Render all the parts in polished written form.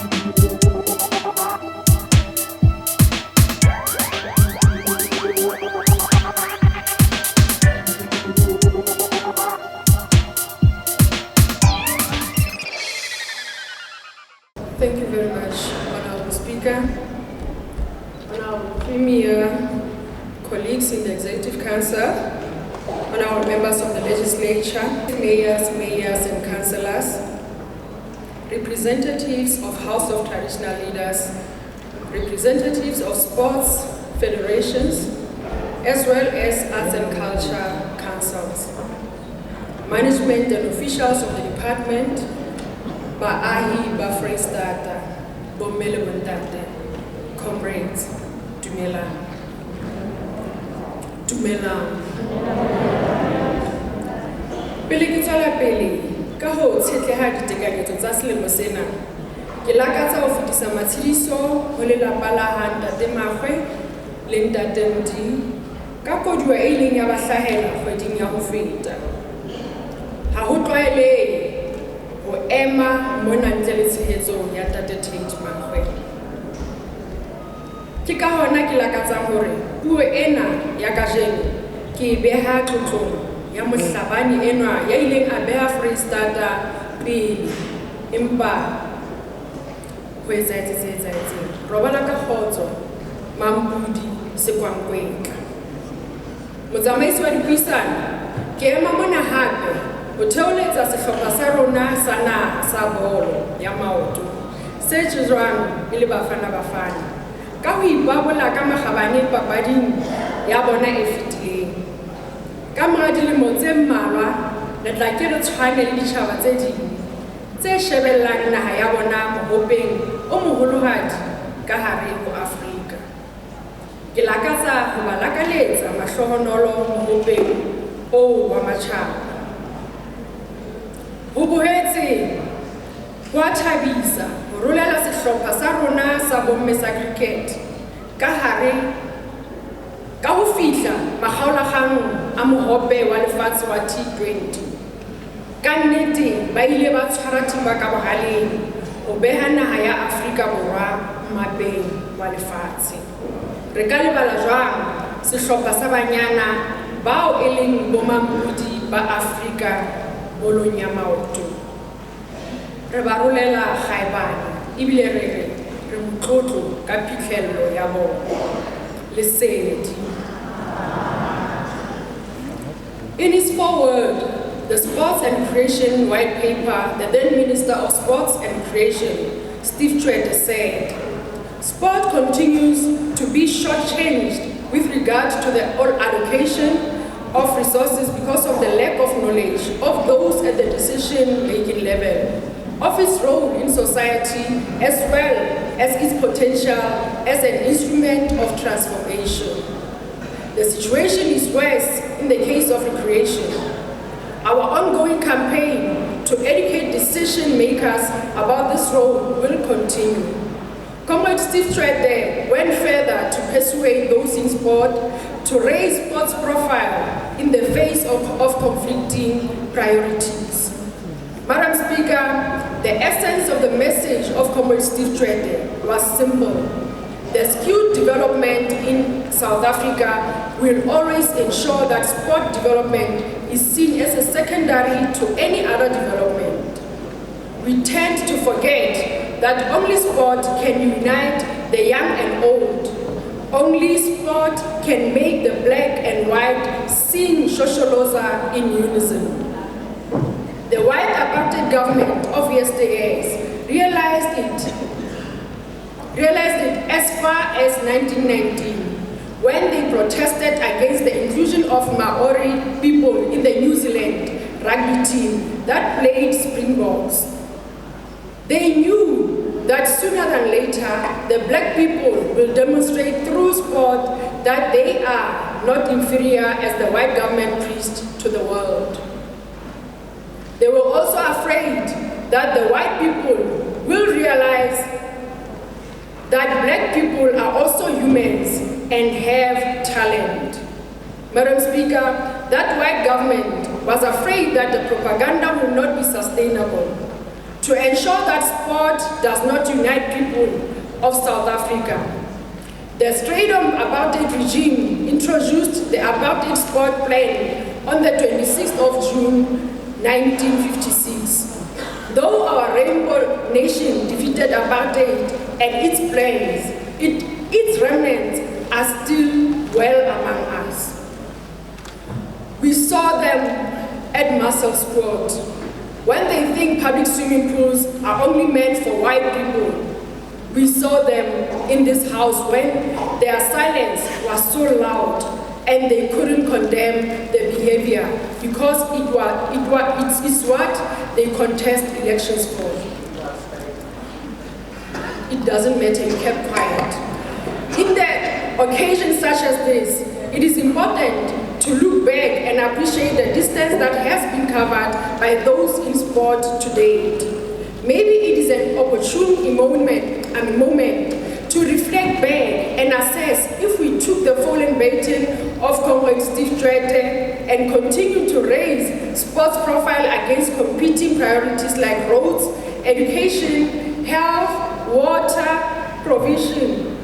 Thank you very much, Honorable Speaker, Honorable Premier, colleagues in the Executive Council, Honorable members of the Legislature, mayors and councillors, representatives of House of Traditional Leaders, representatives of sports federations, as well as arts and culture councils, management and officials of the department, Baahi, Bafreistata, Bomele Buntate, comrades, Dumelang. Pele ke tswela pele ka ho tshetleha ditekanyetso tsa selemo sena, ke lakatsa ho fetisa matshidiso ho lelapa la ha Ntate Magwe le Ntate Mdi ka koduwa e ileng ya ba hlahela kgweding ya ho feta. Ha ho tlwaelehe ho ema mona ntle le tshehetso ya Ntate Tate Magwe. Ke ka hona ke lakatsang hore puo ena ya kajeno ke beha tlotlong ya mohlabani enwa ya ileng a beha Freistata pele, empa ho etsahetse robala ka kgotso Mampudi Sekwankweka. Motsamaisi wa dipuisano, ke ema mona hape ho theoletsa sehlopha sa rona sa naha sa bolo ya maoto se tsejwang e le Bafana Bafana ka ho ipabola ka makgabane papading ya bona e fetileng. Ka mora dilemo tse mmalwa le tla ke re tshwane le ditjhaba tse ding tse shebellang naha ya bona mohopeng o moholohadi ka hare ho Afrika. Ke lakatsa ho ba lakaletsa mahlohonolo mohopeng oo wa matjhaba. Ho boetse ho a thabisa ho rolela sehlopha sa rona sa bomme sa cricket ka hare ka ho fihla makgaolakgang a mohope wa lefatshe wa T20. Ka nnete ba ile ba tshwara thipa ka bohaleng ho beha naha ya Afrika Borwa mmapeng wa lefatshe. Re ka lebala jwang sehlopha sa banyana bao e leng bomampudi ba Afrika bolong ya maoto. Re ba rolela kgaebane ebile re motlotlo ka phitlhello ya bona. Lesedi. In his foreword, the Sports and Recreation White Paper, the then Minister of Sports and Recreation, Steve Tshwete, said, "Sport continues to be shortchanged with regard to the allocation of resources because of the lack of knowledge of those at the decision-making level, of its role in society, as well as its potential as an instrument of transformation. The situation is worse in the case of recreation. Our ongoing campaign to educate decision makers about this role will continue." Comrade Steve Tshwete went further to persuade those in sport to raise sports profile in the face of conflicting priorities. Madam Speaker, the essence of the message of Comrade Steve Tshwete was simple. The skilled development in South Africa will always ensure that sport development is seen as a secondary to any other development. We tend to forget that only sport can unite the young and old. Only sport can make the black and white sing Shosholoza in unison. The white apartheid government of yesteryears realized it as far as 1919, when they protested against the inclusion of Maori people in the New Zealand rugby team that played Springboks. They knew that sooner than later, the black people will demonstrate through sport that they are not inferior as the white government preached to the world. They were also afraid that the white people will realize that black people are also humans and have talent. Madam Speaker, that white government was afraid that the propaganda will not be sustainable. To to ensure that sport does not unite people of South Africa. The Straight-on Apartheid regime introduced the Apartheid Sport Plan on the 26th of June 1956. Though our rainbow nation defeated apartheid and its plans, its remnants are still well among us. We saw them at muscle sport. When they think public swimming pools are only meant for white people, we saw them in this house when their silence was so loud and they couldn't condemn the behavior because it's what they contest elections for. It doesn't matter, you kept quiet. In the occasions such as this, it is important to look back and appreciate the distance that has been covered by those in sport to date. Maybe it is an opportune moment to reflect back and assess if we took the fallen baton of Comrade Steve Tshwete and continue to raise sports profile against competing priorities like roads, education, health, water, provision,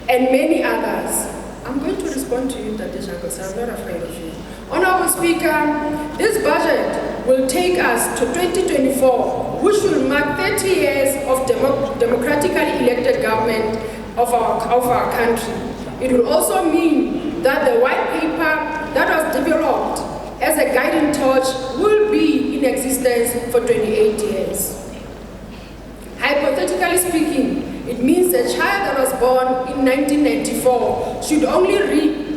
and many others. I'm going to respond to you, Tadesha, because I'm not afraid of you. Honorable Speaker, this budget will take us to 2024, which will mark 30 years of democratically elected government of our country. It will also mean that the white paper that was developed as a guiding torch will be in existence for 28 years. Hypothetically speaking, it means a child that was born in 1994 should only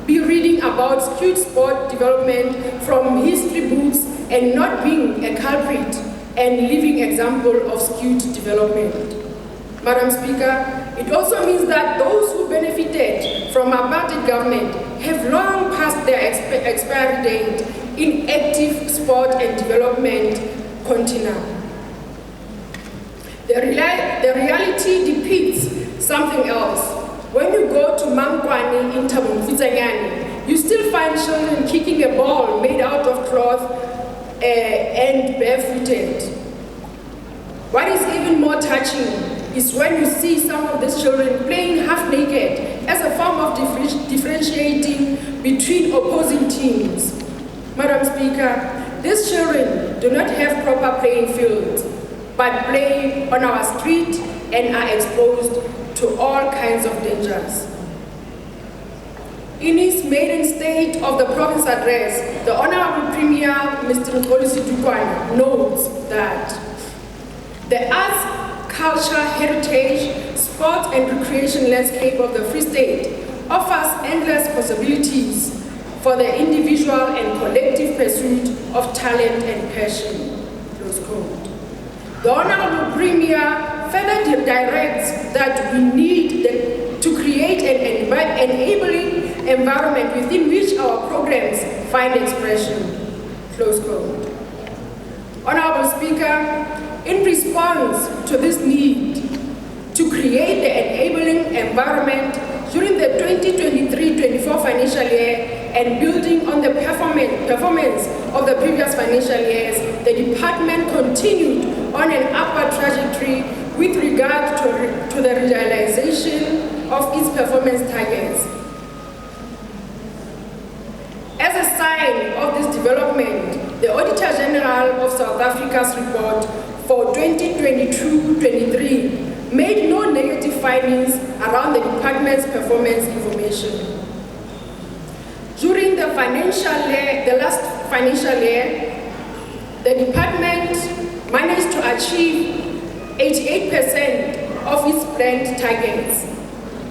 be reading about skewed sport development from history books and not being a culprit and living example of skewed development. Madam Speaker, it also means that those who benefited from apartheid government have long passed their expiry date in active sport and development continent. The reality depicts something else. When you go to Mangwane in Thabong, you still find children kicking a ball made out of cloth and barefooted. What is even more touching is when you see some of these children playing half naked as a form of differentiating between opposing teams. Madam Speaker, these children do not have proper playing fields, but play on our street and are exposed to all kinds of dangers. In his maiden state of the province address, the Honorable Premier, Mr. Nkolisi Dukwana, notes that the arts, culture, heritage, sport and recreation landscape of the Free State offers endless possibilities for the individual and collective pursuit of talent and passion. Close quote. The Honorable Premier further directs that we need to create an enabling environment within which our programs find expression. Close quote. Honorable Speaker, in response to this need to create the enabling environment during the 2023-24 financial year and building on the performance of the previous financial years, the department continued on an upward trajectory with regard to the realization of its performance targets. As a sign of this development, the Auditor General of South Africa's report for 2022-23 made no negative findings around the department's performance information. During the last financial year, the department managed to achieve 88% of its planned targets.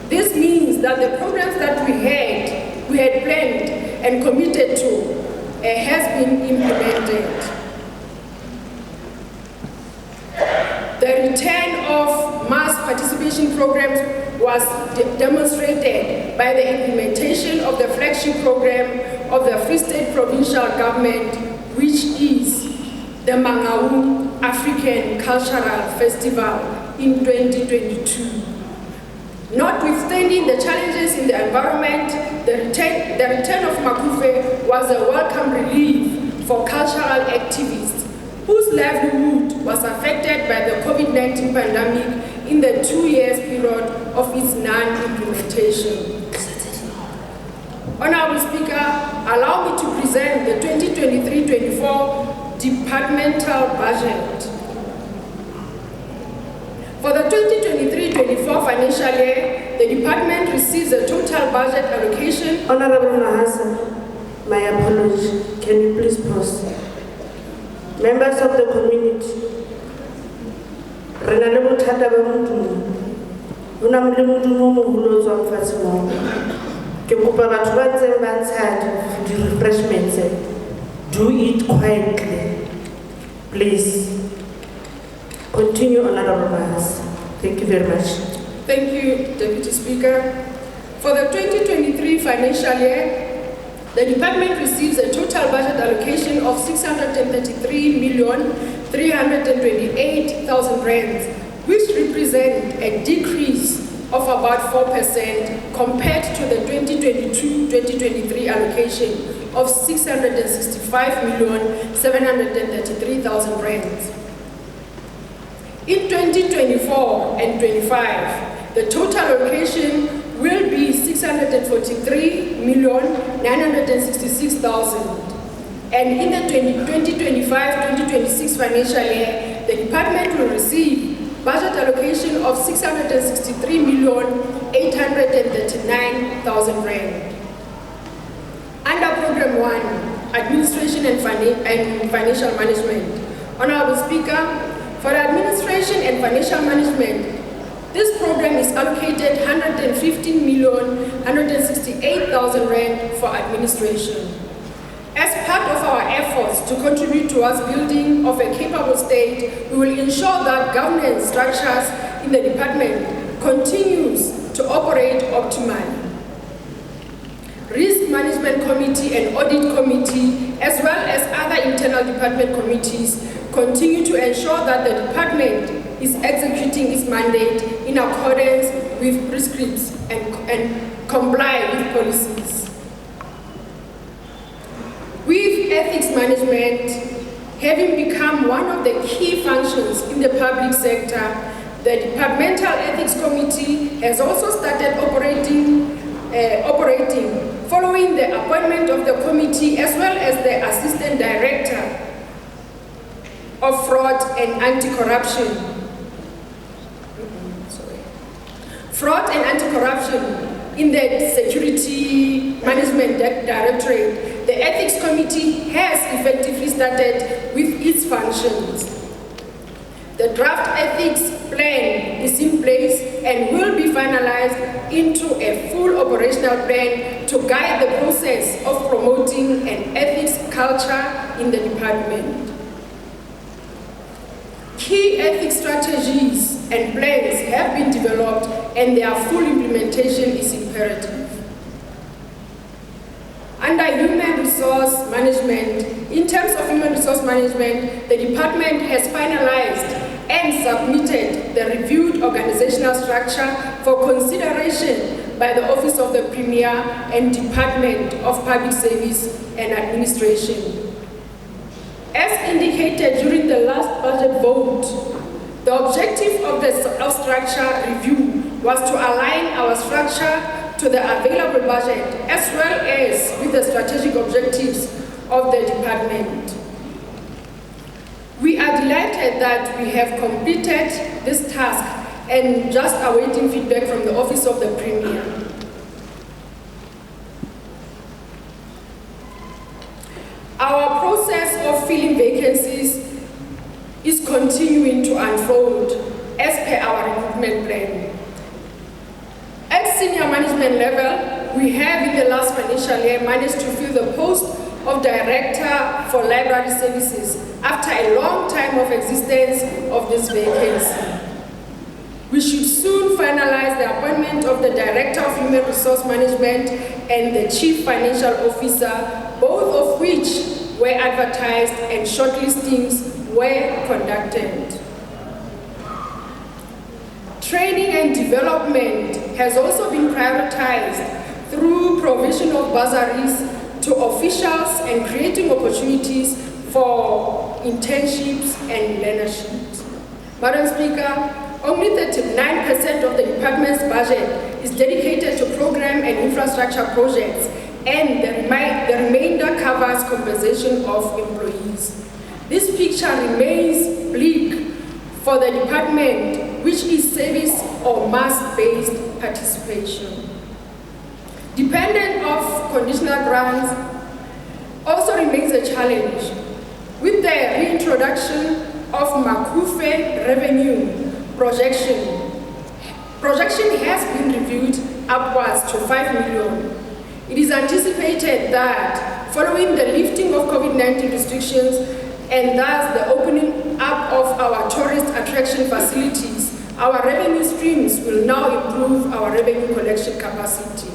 This means that the programs that we had planned and committed to has been implemented. The return of mass participation programs was demonstrated by the implementation of the flagship program of the Free State Provincial Government, which is the Mangaung African Cultural Festival in 2022. Notwithstanding the challenges in the environment, the return of Makufe was a welcome relief for cultural activists whose livelihood was affected COVID-19 pandemic in the 2 years period of its non-implementation. Honorable Speaker, allow me to present the 2023-24 departmental budget. For the 2023-24 financial year, the department receives a total budget allocation. Honorable Mahasa, my apology. Can you please pause? Members of the community, re na le bothata ba modumo. Ho na le modumo o moholo o tswang fatshe moo. Ke kopa batho ba ntseng ba ntsha di-refreshments, do it quietly, please. Continue, Honorable Mahasa. Thank you very much. Thank you, Deputy Speaker. For the 2023 financial year, the department receives a total budget allocation of 633,328,000 rands, which represent a decrease of about 4% compared to the 2022-2023 allocation of 665,733,000 rands. In 2024 and 25, the total allocation will be 643,966,000. And in the 2025-2026 financial year, the department will receive budget allocation of 663,839,000 rand. Under Program 1, Administration and Financial Management, Honorable Speaker, for administration and financial management, this program is allocated 115,168,000 rand for administration. As part of our efforts to contribute towards building of a capable state, we will ensure that governance structures in the department continues to operate optimally. Risk Management Committee and Audit Committee, as well as other internal department committees, continue to ensure that the department is executing its mandate in accordance with prescripts and comply with policies. With ethics management having become one of the key functions in the public sector, the Departmental Ethics Committee has also started operating following the appointment of the committee as well as the Assistant Director of Fraud and Anti-Corruption. Fraud and Anti-Corruption in the Security Management Directorate, the Ethics Committee has effectively started with its functions. The draft ethics plan is in place and will be finalized into a full operational plan to guide the process of promoting an ethics culture in the department. Key ethics strategies and plans have been developed and their full implementation is imperative. Under human resource management, in terms of human resource management, the department has finalized and submitted the reviewed organizational structure for consideration by the Office of the Premier and Department of Public Service and Administration. As indicated during the last budget vote, the objective of the structure review was to align our structure to the available budget as well as with the strategic objectives of the department. We are delighted that we have completed this task and just awaiting feedback from the Office of the Premier. Our process of filling vacancies is continuing to unfold as per our recruitment plan. At senior management level, we have in the last financial year managed to fill the post of Director for Library Services after a long time of existence of this vacancy. We should soon finalize the appointment of the Director of Human Resource Management and the Chief Financial Officer, both of which were advertised and shortlistings were conducted. Training and development has also been prioritized through provision of bursaries to officials and creating opportunities for internships and learnerships. Madam Speaker, only 39% of the department's budget is dedicated to program and infrastructure projects, and the remainder covers compensation of employees. This picture remains bleak for the department, which is service or mass-based participation. Dependent of conditional grants also remains a challenge. With the reintroduction of Makufe revenue projection has been reviewed upwards to 5 million. It is anticipated that following the lifting of COVID-19 restrictions and thus the opening up of our tourist attraction facilities, our revenue streams will now improve our revenue collection capacity.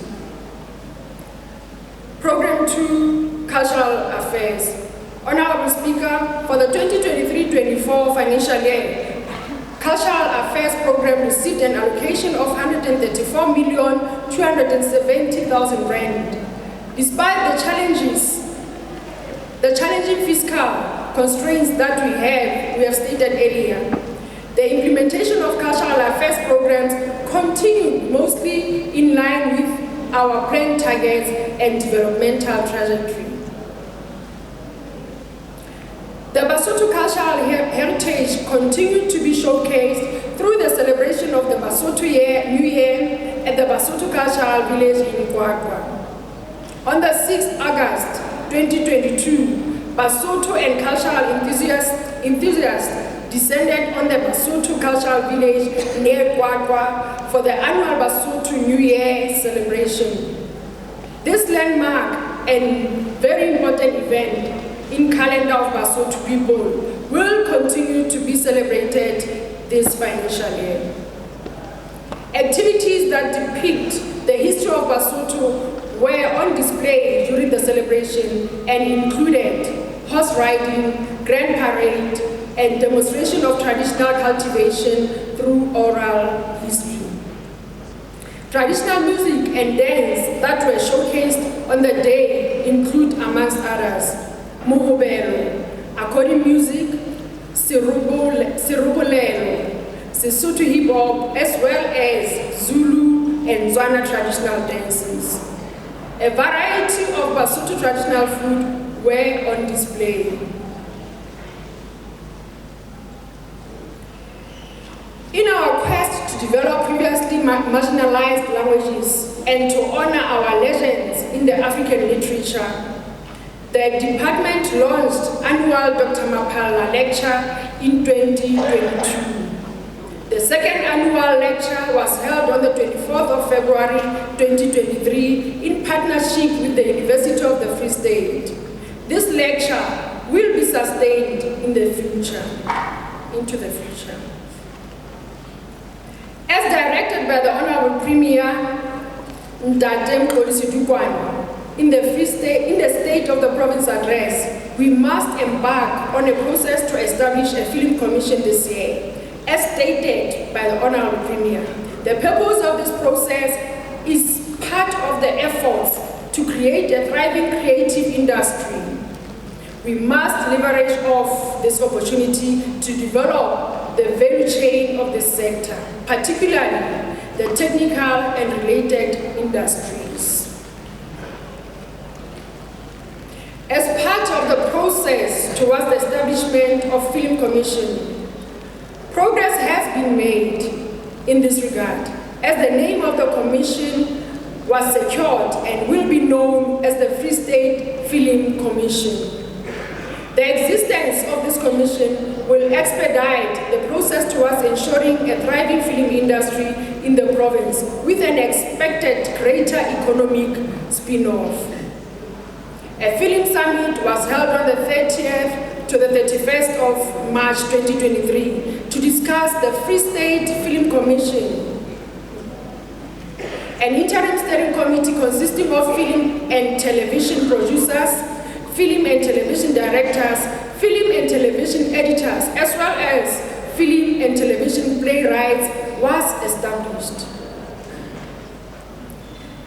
Program 2, Cultural Affairs. Honorable Speaker, for the 2023-24 financial year, Cultural Affairs Program received an allocation of 134,270,000 rand. Despite the challenging fiscal constraints that we have stated earlier, the implementation of cultural affairs programs continued mostly in line with our planned targets and developmental trajectory. The Basotho cultural heritage continued to be showcased through the celebration of the Basotho New Year at the Basotho Cultural Village in Kwakwa. On the 6th August 2022, Basotho and cultural enthusiasts descended on the Basotho Cultural Village near Kwakwa for the annual Basotho New Year celebration. This landmark and very important event in calendar of Basotho people will continue to be celebrated this financial year. Activities that depict the history of Basotho were on display during the celebration and included horse riding, grand parade, and demonstration of traditional cultivation through oral history. Traditional music and dance that were showcased on the day include, amongst others, Mohobelo, Akodi music, Sirubolelo, Sesotho hip hop, as well as Zulu and Tswana traditional dances. A variety of Basotho traditional food were on display. In our quest to develop previously marginalized languages and to honor our legends in the African literature, the department launched annual Dr. Mapala lecture in 2022. The second annual lecture was held on the 24th of February 2023 in partnership with the University of the Free State. This lecture will be sustained into the future. As directed by the Honorable Premier Ndate Mkhosi-Dukwane, in the State of the Province address, we must embark on a process to establish a film commission this year, as stated by the Honorable Premier. The purpose of this process is part of the efforts to create a thriving creative industry. We must leverage off this opportunity to develop the value chain of this sector, particularly the technical and related industries. As part of the process towards the establishment of Film Commission, progress has been made in this regard, as the name of the commission was secured and will be known as the Free State Film Commission. The existence of this commission will expedite the process towards ensuring a thriving film industry in the province with an expected greater economic spin-off. A film summit was held on the 30th to the 31st of March 2023 to discuss the Free State Film Commission. An interim steering committee consisting of film and television producers, film and television directors, film and television editors, as well as film and television playwrights was established.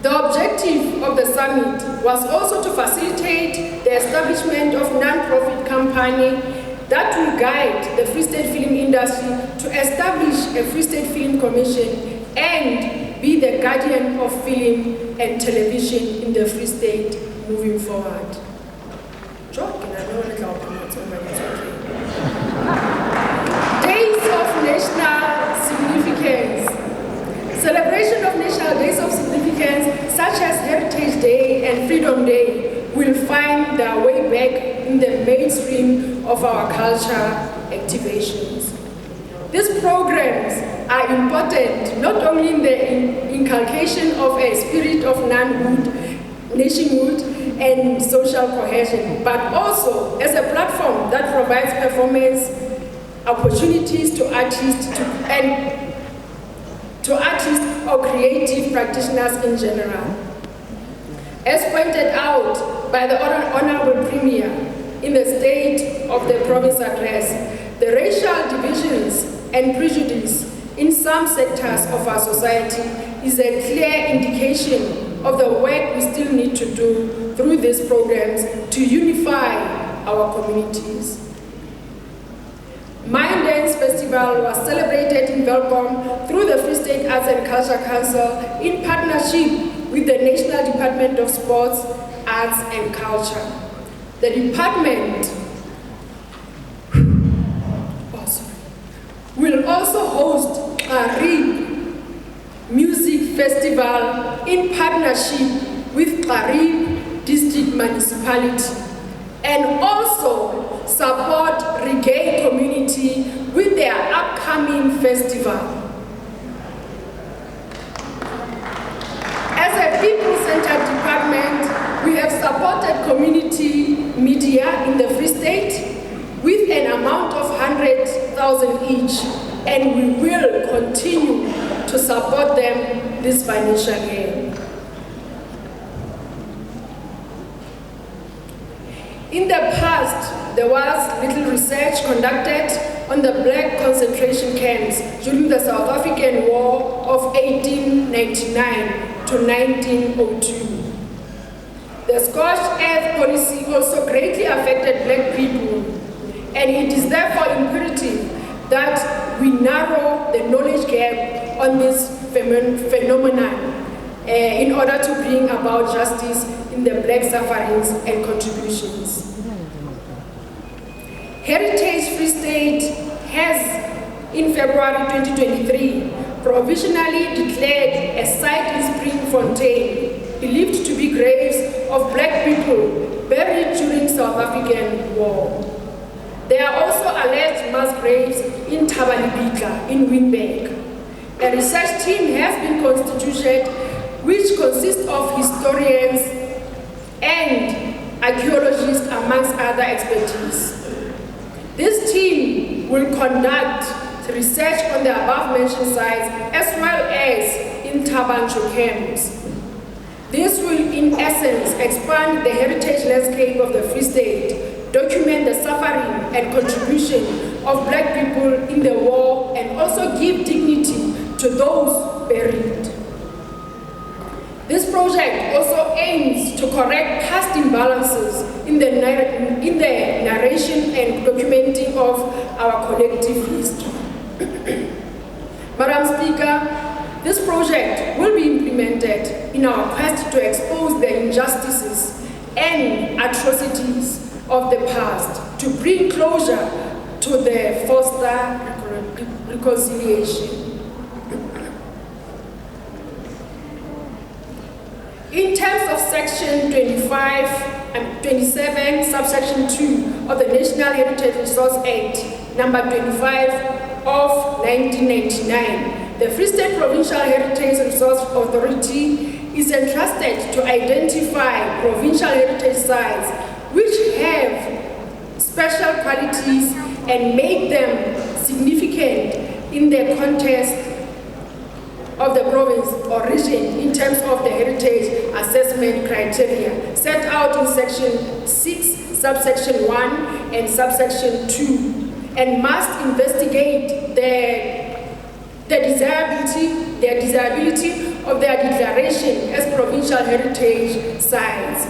The objective of the summit was also to facilitate the establishment of non-profit company that will guide the Free State film industry to establish a Free State Film Commission and be the guardian of film and television in the Free State moving forward. Days of National Significance. Celebration of national days of significance, such as Heritage Day and Freedom Day, will find their way back in the mainstream of our culture activations. These programs are important not only in the inculcation of a spirit of manhood, nationhood, and social cohesion, but also as a platform that provides performance opportunities to artists or creative practitioners in general. As pointed out by the Honorable Premier in the State of the Province Address, the racial divisions and prejudice in some sectors of our society is a clear indication of the work we still need to do through these programs to unify our communities. Mind Dance Festival was celebrated in Welkom through the Free State Arts and Culture Council in partnership with the National Department of Sports, Arts and Culture. The department will also host a Music Festival in partnership with Qarib District Municipality, and also support reggae community with their upcoming festival. As a people-centered department, we have supported community media in the Free State with an amount of 100,000 each, and we will continue to support them this financial year. In the past, there was little research conducted on the black concentration camps during the South African War of 1899 to 1902. The scorched earth policy also greatly affected black people, and it is therefore imperative that we narrow the knowledge gap on this phenomenon in order to bring about justice in the black sufferings and contributions. Heritage Free State has, in February 2023, provisionally declared a site in Springfontein, believed to be graves of black people buried during South African War. There are also alleged mass graves in Thabong in Windberg. A research team has been constituted which consists of historians and archaeologists amongst other expertise. This team will conduct research on the above-mentioned sites as well as in Thabong camps. This will, in essence, expand the heritage landscape of the Free State, document the suffering and contribution of black people in the war, and also give dignity to those buried. This project also aims to correct past imbalances in the narration and documenting of our collective history. Madam Speaker, this project will be implemented in our quest to expose the injustices and atrocities of the past, to bring closure to the foster reconciliation. In terms of Section 25 and 27, subsection 2 of the National Heritage Resource Act, number 25 of 1999, the Free State Provincial Heritage Resource Authority is entrusted to identify provincial heritage sites which have special qualities and make them significant in the context of the province or region in terms of the heritage assessment criteria set out in Section 6, subsection 1 and subsection 2, and must investigate the desirability of their declaration as provincial heritage sites.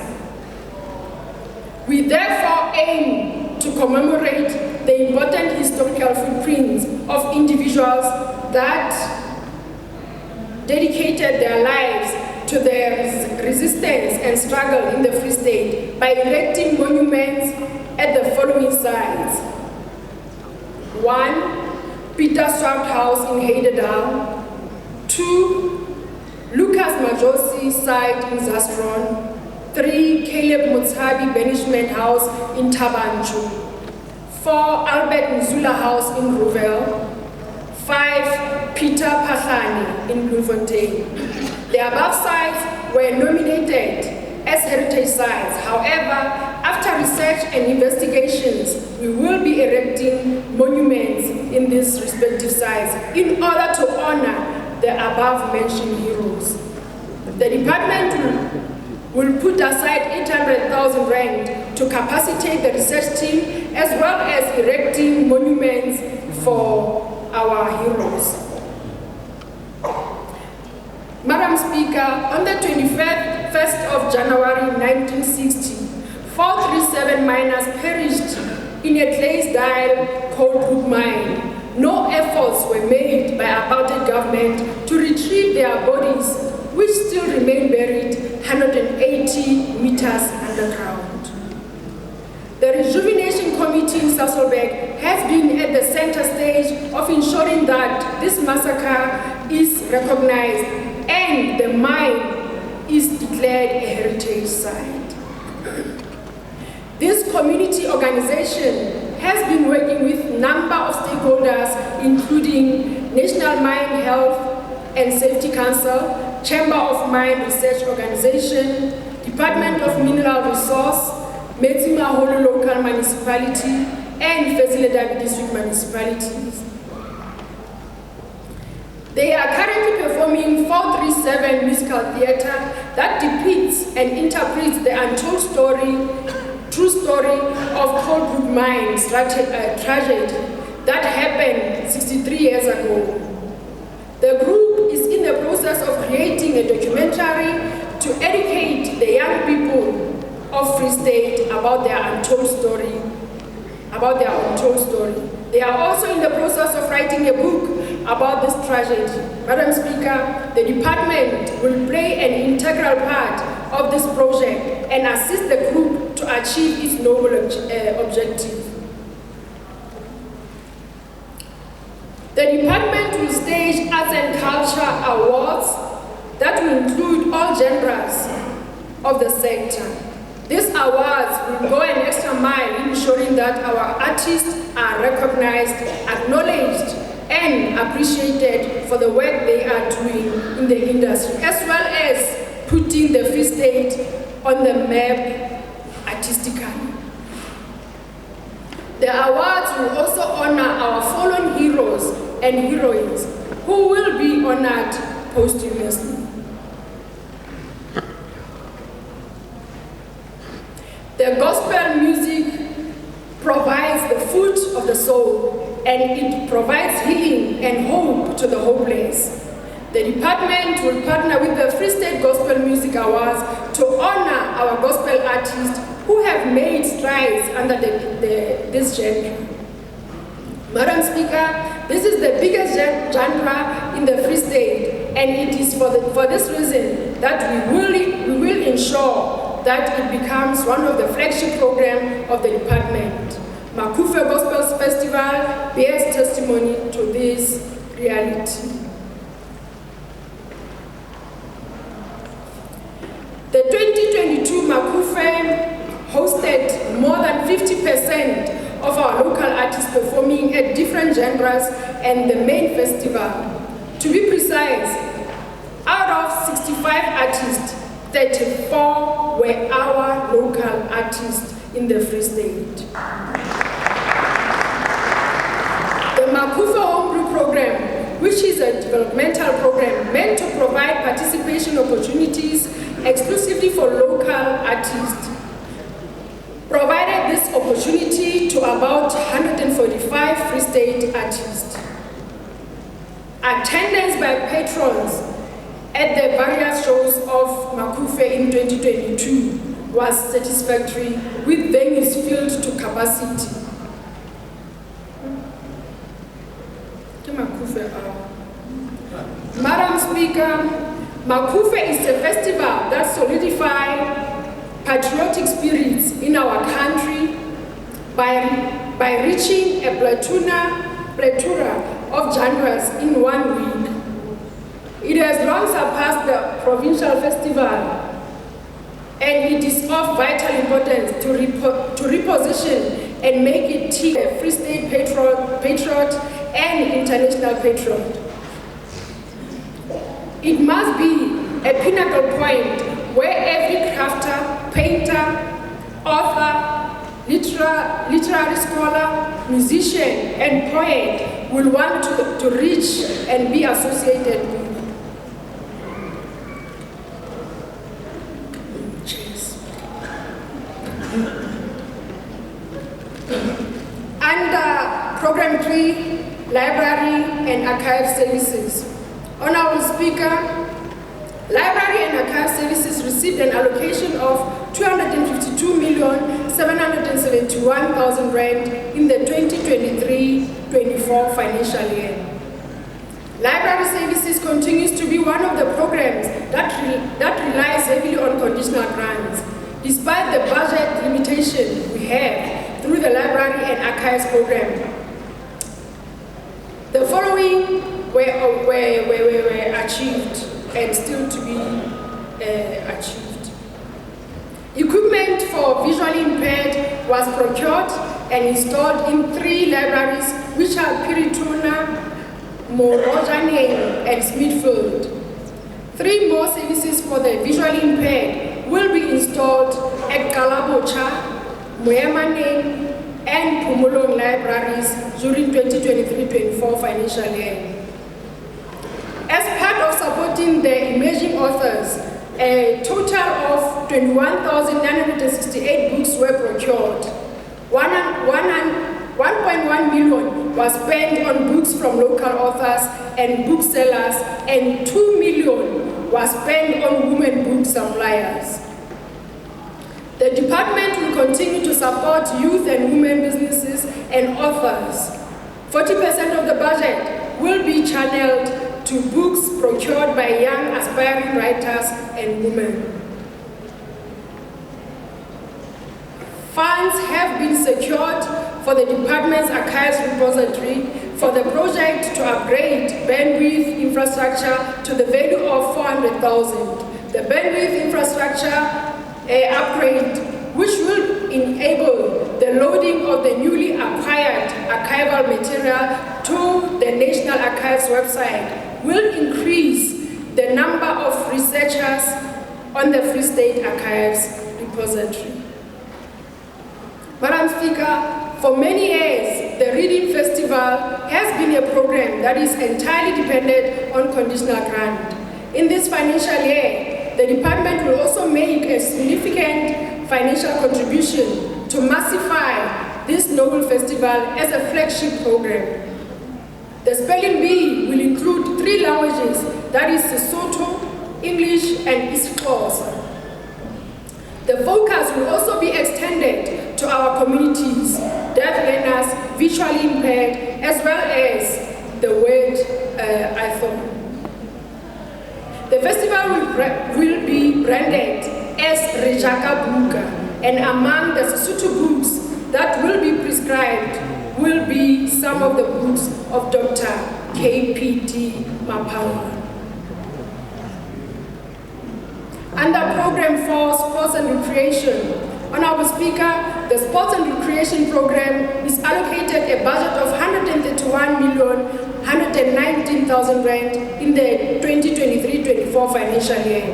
We therefore aim to commemorate the important historical footprints of individuals that dedicated their lives to their resistance and struggle in the Free State by erecting monuments at the following sites. 1. Peter Swart House in Heidedal. 2. Lucas Majosi site in Zastron. 3. Caleb Mutsabi Banishment House in Thabong. 4. Albert Nzula House in Rouvel. 5. Peter Pachani in Bloemfontein. The above sites were nominated as heritage sites. However, after research and investigations, we will be erecting monuments in these respective sites in order to honor the above mentioned heroes. The department will put aside 800,000 rand to capacitate the research team as well as erecting monuments for our heroes. Madam Speaker, on the 21st of January 1960, 437 miners perished in a Claysdale coal group mine. No efforts were made by apartheid government to retrieve their bodies, which still remain buried 180 meters underground. The Rejuvenation Committee in Sasolburg has been at the center stage of ensuring that this massacre is recognized and the mine is declared a heritage site. This community organization has been working with a number of stakeholders, including National Mine Health and Safety Council, Chamber of Mine Research Organization, Department of Mineral Resource, Metsimaholo Local Municipality, and Fezile District Municipalities. They are currently performing 437 musical theater that depicts and interprets the untold true story of coal group mine tragedy that happened 63 years ago. The group is in the process of creating a documentary to educate the young people of Free State about their untold story. They are also in the process of writing a book about this tragedy. Madam Speaker, the department will play an integral part of this project and assist the group to achieve its noble objective. The department will stage arts and culture awards that will include all genres of the sector. These awards will go an extra mile in ensuring that our artists are recognized, acknowledged, and appreciated for the work they are doing in the industry, as well as putting the Free State on the map artistically. The awards will also honor our fallen heroes and heroines who will be honored posthumously. The gospel music provides the food of the soul, and it provides healing and hope to the hopeless. The department will partner with the Free State Gospel Music Awards to honor our gospel artists who have made strides under this genre. Madam Speaker, this is the biggest genre in the Free State, and it is for this reason that we will ensure that it becomes one of the flagship programs of the department. Makufe Gospel Festival bears testimony to this reality. The 2022 Makufe hosted more than 50% of our local artists performing at different genres and the main festival. To be precise, out of 65 artists, 34 were our local artists in the Free State. The Makufe Homebrew Program, which is a developmental program meant to provide participation opportunities exclusively for local artists, provided this opportunity to about 145 Free State artists. Attendance by patrons at the various shows of Makufe in 2022 was satisfactory, with venues filled to capacity. Makufe are. Madam Speaker, Makufe is a festival that solidifies patriotic spirits in our country by reaching a plethora of genres in 1 week. It has long surpassed the provincial festival, and it is of vital importance to reposition and make it a Free State patriot and international patriot. It must be a pinnacle point where every crafter, painter, author, literary scholar, musician, and poet will want to reach and be associated with. Under Program 3, Library and Archive Services. Honorable Speaker, Library and Archive Services received an allocation of 252,771,000 rand in the 2023-24 financial year. Library Services continues to be one of the programs that relies heavily on conditional grants, despite the budget limitation we have through the Library and Archives program. The following were achieved and still to be achieved. Equipment for visually impaired was procured and installed in 3 libraries, which are Pirituna, Morojane, and Smithfield. 3 more services for the visually impaired will be installed at Kalabocha, Moyamane, and Pumulong libraries during 2023-24 financial year. As part of supporting the emerging authors, a total of 21,968 books were procured. 1.1 million was spent on books from local authors and booksellers, and 2 million was spent on women book suppliers. The department will continue to support youth and women businesses and authors. 40% of the budget will be channeled to books procured by young aspiring writers and women. Funds have been secured for the department's archives repository for the project to upgrade bandwidth infrastructure to the value of 400,000. The bandwidth infrastructure upgrade, which will enable the loading of the newly acquired archival material to the National Archives website, will increase the number of researchers on the Free State Archives repository. Madam Speaker, for many years, the Reading Festival has been a program that is entirely dependent on conditional grant. In this financial year, the department will also make a significant financial contribution to massify this noble festival as a flagship program. The spelling bee will include 3 languages, that is Sesotho, English, and isiXhosa. The focus will also be extended to our communities, deaf learners, visually impaired, as well as the word iPhone. The festival will be branded as Rejaka Buka, and among the Sesotho books that will be prescribed will be some of the books of Dr. K.P.T. Mapawa. Under Program 4, Sports and Recreation, Honorable Speaker, the Sports and Recreation Program is allocated a budget of 131,119,000 rand in the 2023-24 financial year.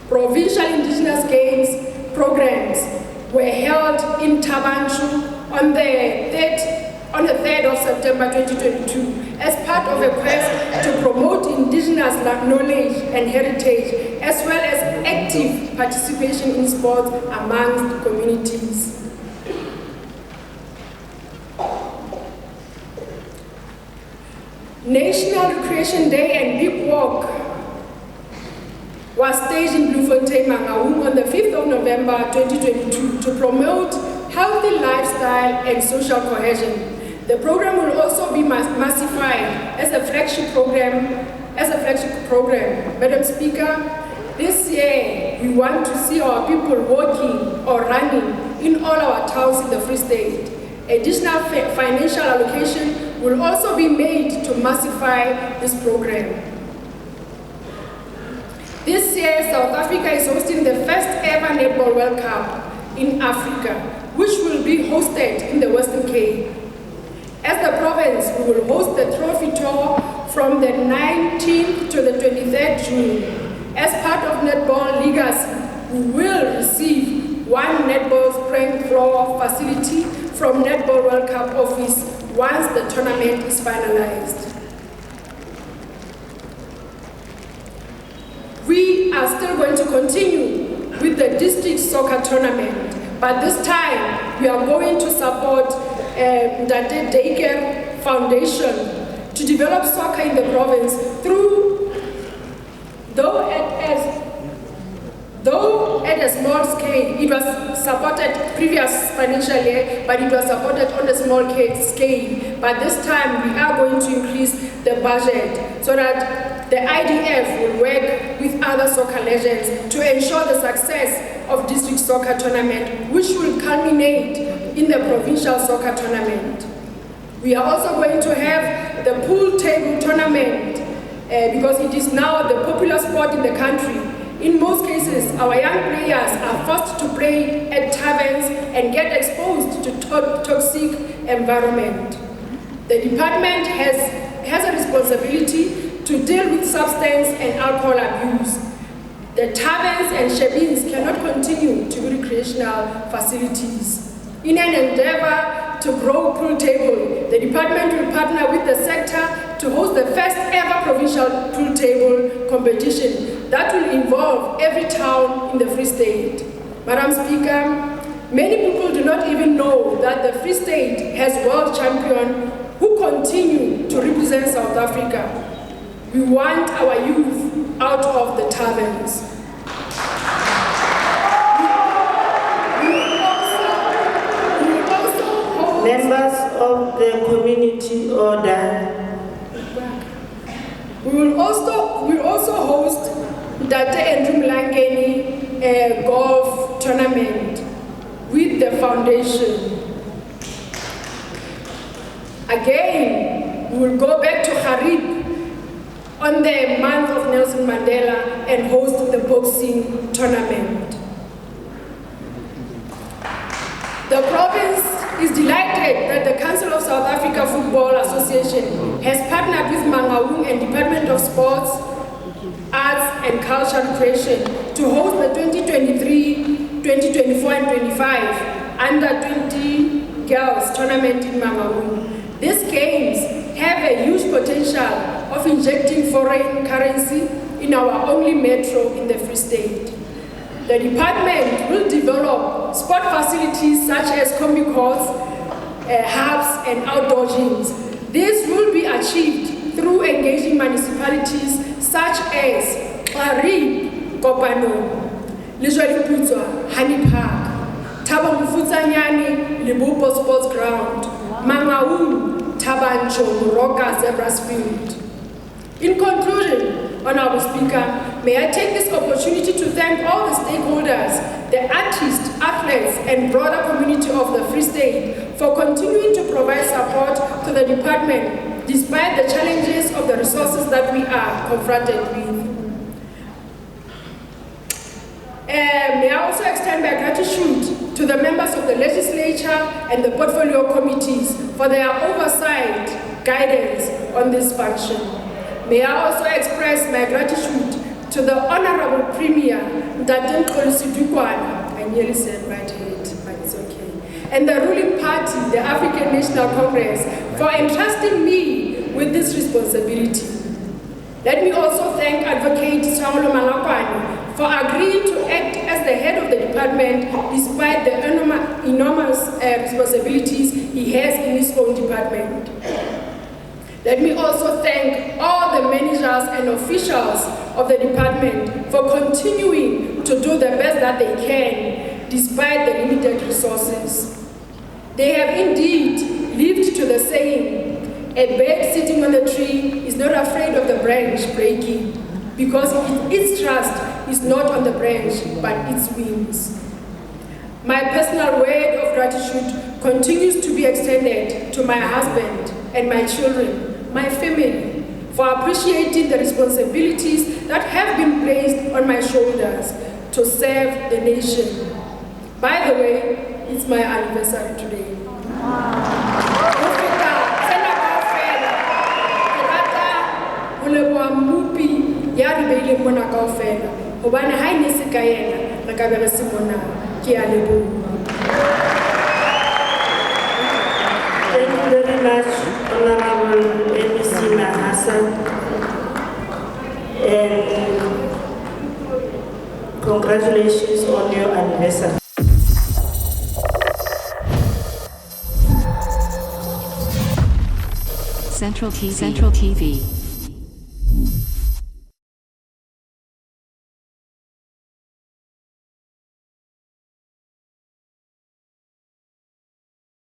Provincial Indigenous Games programs were held in Thabong on the 3rd of September 2022 as part of a quest to promote indigenous knowledge and heritage, as well as active participation in sports amongst communities. National Recreation Day and Big Walk was staged in Bloemfontein, Mangaung on the 5th of November 2022 to promote healthy lifestyle and social cohesion. The program will also be massified as a flagship program. Madam Speaker, this year we want to see our people walking or running in all our towns in the Free State. Additional financial allocation will also be made to massify this program. This year, South Africa is hosting the first ever Netball World Cup in Africa, which will be hosted in the Western Cape. As the province, we will host the trophy tour from the 19th to the 23rd June. As part of Netball Legacy, we will receive one netball spraying floor facility from Netball World Cup office once the tournament is finalized. We are still going to continue with the district soccer tournament, but this time we are going to support the Daycare Foundation to develop soccer in the province through, though at a small scale. It was supported previous financial year, but it was supported on a small scale. But this time we are going to increase the budget so that the IDF will work with other soccer legends to ensure the success of district soccer tournament, which will culminate in the provincial soccer tournament. We are also going to have the pool table tournament because it is now the popular sport in the country. In most cases, our young players are forced to play at taverns and get exposed to toxic environment. The department has a responsibility to deal with substance and alcohol abuse. The taverns and shebeens cannot continue to be recreational facilities. In an endeavor to grow pool table, the department will partner with the sector to host the first ever provincial pool table competition that will involve every town in the Free State. Madam Speaker, many people do not even know that the Free State has world champions who continue to represent South Africa. We want our youth out of the taverns. Members of the community order. We will also host Date and Mlangeni golf tournament with the foundation. Again, we will go back to Harib on the month of Nelson Mandela and host the boxing tournament. The province is delighted that the Council of South Africa Football Association has partnered with Mangaung and Department of Sports, Arts and Culture and Creation to host the 2023, 2024 and 25 Under-20 Girls Tournament in Mangaung. These games have a huge potential of injecting foreign currency in our only metro in the Free State. The department will develop sport facilities such as combi courts, hubs, and outdoor gyms. This will be achieved through engaging municipalities such as Harib, Kopano, Lejwaliputswa, Honey Park, Thabong Futsanyani, Limpopo Sports Ground, Mangaung, Tabancho, Moroka, Zebras Field. In conclusion, Honorable Speaker, may I take this opportunity to thank all the stakeholders, the artists, athletes, and broader community of the Free State for continuing to provide support to the department despite the challenges of the resources that we are confronted with. May I also extend my gratitude to the members of the legislature and the portfolio committees for their oversight, guidance on this function. May I also express my gratitude to the Honorable Premier, Daten Kolisidukwana, I nearly said right head, but it's okay, and the ruling party, the African National Congress, for entrusting me with this responsibility. Let me also thank Advocate Saulo Malakwani for agreeing to act as the head of the department despite the enormous responsibilities he has in his own department. Let me also thank all the managers and officials of the department for continuing to do the best that they can despite the limited resources. They have indeed lived to the saying, a bird sitting on the tree is not afraid of the branch breaking, because its trust is not on the branch, but its wings. My personal word of gratitude continues to be extended to my husband and my children, my family, for appreciating the responsibilities that have been placed on my shoulders to serve the nation. By the way, it's my anniversary today. Thank you very much, Honorable MEC Mahasa, and congratulations on your anniversary. Central TV.